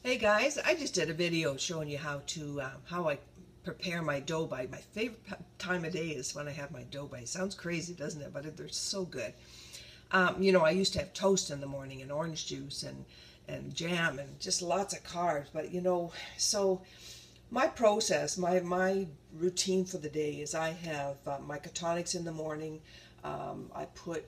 Hey guys, I just did a video showing you how I prepare my dough bite. My favorite time of day is when I have my dough bite. Sounds crazy, doesn't it? But they're so good. You know, I used to have toast in the morning and orange juice and jam and just lots of carbs. But you know, so my process, my routine for the day is I have my ketonics in the morning. I put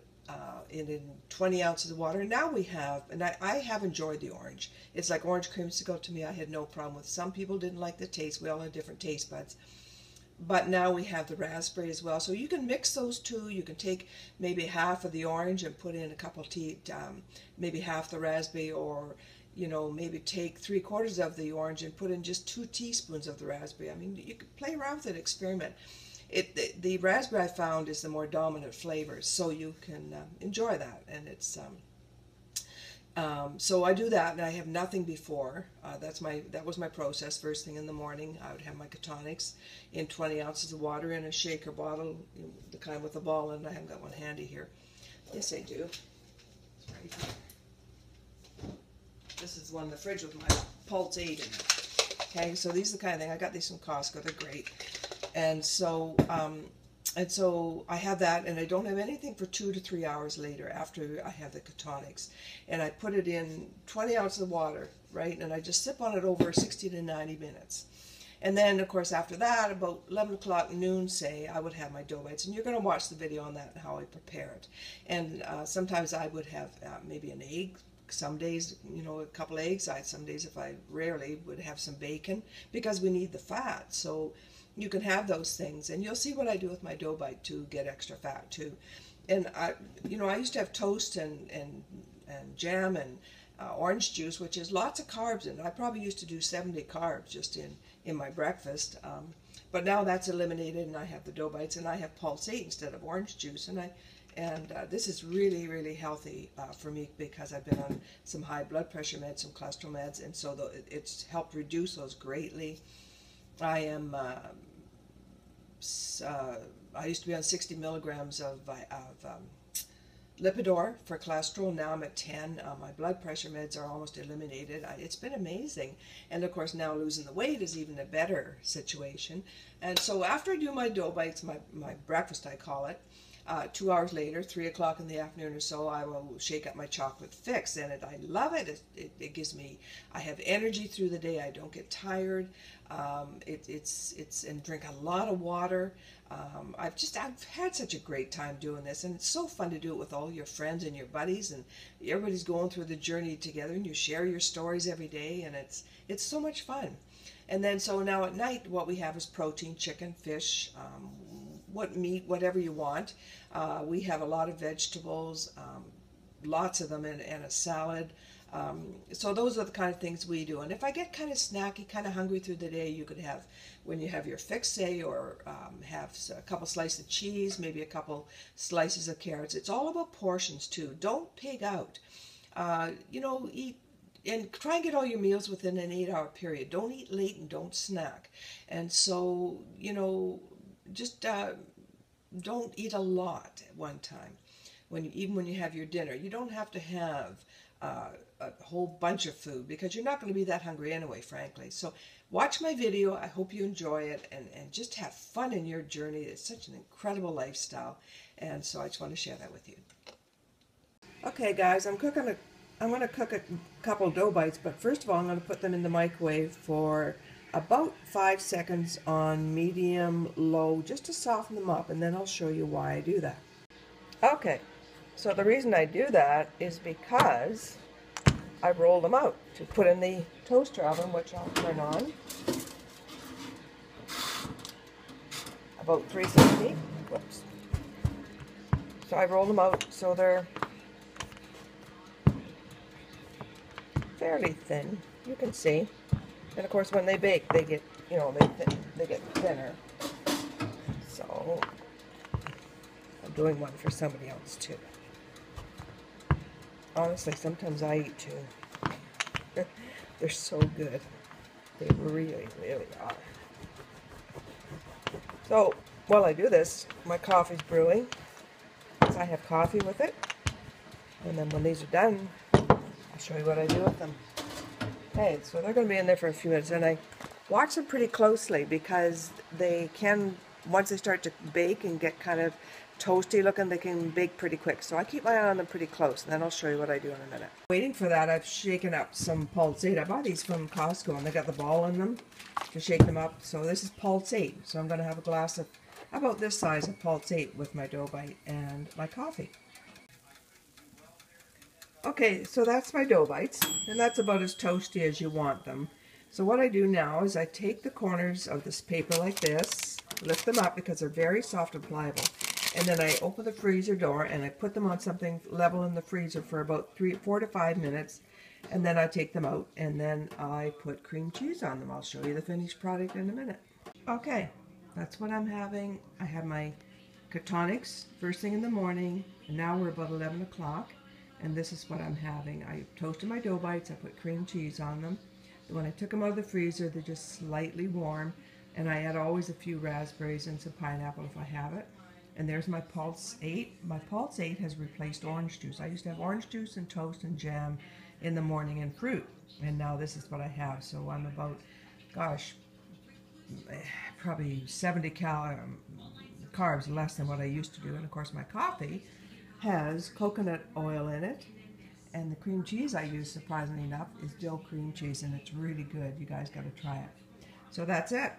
in 20 ounces of water. And now we have, and I have enjoyed the orange. It's like orange creamsicle to me. I had no problem with. Some people didn't like the taste. We all have different taste buds. But now we have the raspberry as well. So you can mix those two. You can take maybe half of the orange and put in a couple maybe half the raspberry, or you know, maybe take 3/4 of the orange and put in just 2 teaspoons of the raspberry. I mean, you can play around with it, experiment. The raspberry I found is the more dominant flavor, so you can enjoy that. And it's so I do that, and I have nothing before. That was my process. First thing in the morning, I would have my ketonics in 20 ounces of water in a shaker bottle, you know, the kind with a ball in it. I haven't got one handy here. Yes, I do. It's right here. This is one in the fridge with my Pulse 8 in it. Okay, so these are the kind of thing. I got these from Costco. They're great. And so I have that, and I don't have anything for 2 to 3 hours later after I have the ketonics. And I put it in 20 ounces of water, right? And I just sip on it over 60 to 90 minutes. And then, of course, after that, about 11 o'clock noon, say, I would have my dough bites. And you're going to watch the video on that and how I prepare it. And sometimes I would have maybe an egg. Some days, you know, a couple eggs. Some days, if I rarely, would have some bacon, because we need the fat. So you can have those things, and you'll see what I do with my dough bite to get extra fat too. And I used to have toast and jam and orange juice, which is lots of carbs in it. I probably used to do 70 carbs just in my breakfast. But now that's eliminated, and I have the dough bites, and I have Pulse 8 instead of orange juice. And this is really, really healthy for me, because I've been on some high blood pressure meds, some cholesterol meds, and so it's helped reduce those greatly. I am. I used to be on 60 milligrams of Lipidor for cholesterol. Now I'm at 10. My blood pressure meds are almost eliminated. It's been amazing. And of course, now losing the weight is even a better situation. And so after I do my dough bites, my breakfast I call it, 2 hours later, 3 o'clock in the afternoon or so, I will shake up my chocolate fix, and I love it. It gives me, I have energy through the day. I don't get tired. And drink a lot of water. I've had such a great time doing this, and it's so fun to do it with all your friends and your buddies, and everybody's going through the journey together, and you share your stories every day, and it's so much fun. And then so now at night, what we have is protein: chicken, fish, meat, whatever you want. We have a lot of vegetables, lots of them, and a salad. So those are the kind of things we do. And if I get kind of snacky, kind of hungry through the day, you could have, when you have your fix, say, or have a couple slices of cheese, maybe a couple slices of carrots. It's all about portions too. Don't pig out. You know, eat. And try and get all your meals within an 8-hour period. Don't eat late and don't snack. And so, you know, just don't eat a lot at one time. Even when you have your dinner, you don't have to have a whole bunch of food, because you're not going to be that hungry anyway, frankly. So watch my video. I hope you enjoy it, and just have fun in your journey. It's such an incredible lifestyle, and so I just want to share that with you. Okay, guys, I'm going to cook a couple dough bites, but first of all, I'm going to put them in the microwave for about 5 seconds on medium-low, just to soften them up, and then I'll show you why I do that. Okay, so the reason I do that is because I roll them out to put in the toaster oven, which I'll turn on. About 360. Whoops. So I roll them out so they're fairly thin. You can see. And of course, when they bake, they get, you know, they get thinner. So I'm doing one for somebody else too. Honestly, sometimes I eat too. They're so good. They really, really are. So while I do this, my coffee's brewing. I have coffee with it. And then when these are done, I'll show you what I do with them. Okay, so they're going to be in there for a few minutes, and I watch them pretty closely because they can, once they start to bake and get kind of toasty looking, they can bake pretty quick. So I keep my eye on them pretty close, and then I'll show you what I do in a minute. Waiting for that, I've shaken up some pulsate. I bought these from Costco, and they got the ball in them to shake them up. So this is pulsate. So I'm going to have a glass of about this size of pulsate with my dough bite and my coffee. Okay, so that's my dough bites, and that's about as toasty as you want them. So what I do now is I take the corners of this paper like this, lift them up because they're very soft and pliable, and then I open the freezer door and I put them on something level in the freezer for about 4 to 5 minutes, and then I take them out and then I put cream cheese on them. I'll show you the finished product in a minute. Okay, that's what I'm having. I have my ketonics first thing in the morning, and now we're about 11 o'clock. And this is what I'm having. I toasted my dough bites, I put cream cheese on them. When I took them out of the freezer, they're just slightly warm, and I add always a few raspberries and some pineapple if I have it. And there's my Pulse 8. My Pulse 8 has replaced orange juice. I used to have orange juice and toast and jam in the morning and fruit, and now this is what I have. So I'm about, gosh, probably 70 carbs less than what I used to do. And of course my coffee has coconut oil in it, and the cream cheese I use, surprisingly enough, is dill cream cheese, and it's really good. You guys got to try it. So that's it.